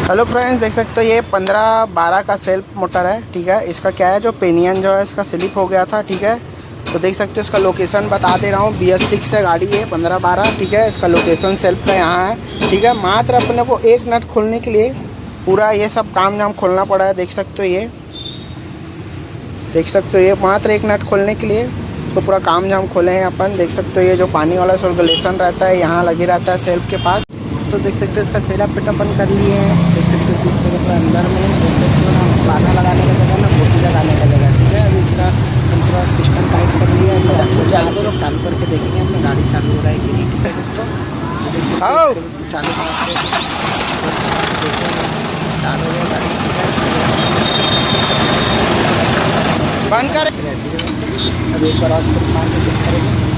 Hello friends, देख सकते हो ये 15-12 का सेल्फ मोटर है। ठीक है, इसका क्या है, जो पेनियन जो है इसका स्लिप हो गया था। ठीक है, तो देख सकते हो इसका लोकेशन बता दे रहा हूँ। BS6 से गाड़ी है 15-12। ठीक है, इसका लोकेशन सेल्फ का यहाँ है। ठीक है, मात्र अपने को एक नट खोलने के लिए पूरा ये सब काम जाम खोलना पड़ा है। देख सकते हो ये, देख सकते हो ये मात्र एक नट खोलने के लिए तो पूरा काम जाम खोले हैं अपन। देख सकते हो ये जो पानी वाला सर्कुलेशन रहता है यहाँ लगे रहता है सेल्फ के पास। तो देख सकते हो इसका सेटअप पिट अपन कर लिए हैं। देख सकते हो किस तरह का अंदर में देख सकते हो ना, पाना लगाने का जगह ना, मोटी लगाने का जगह। ठीक है, अभी इसका पूरा सिस्टम टाइट कर लिया है। तो चालू करके देखेंगे अपनी गाड़ी चालू हो रहा है कि नहीं। ठीक है दोस्तों, चालू चालू हो गाड़ी। बंद कर, अभी एक बार और मार के चेक करेंगे।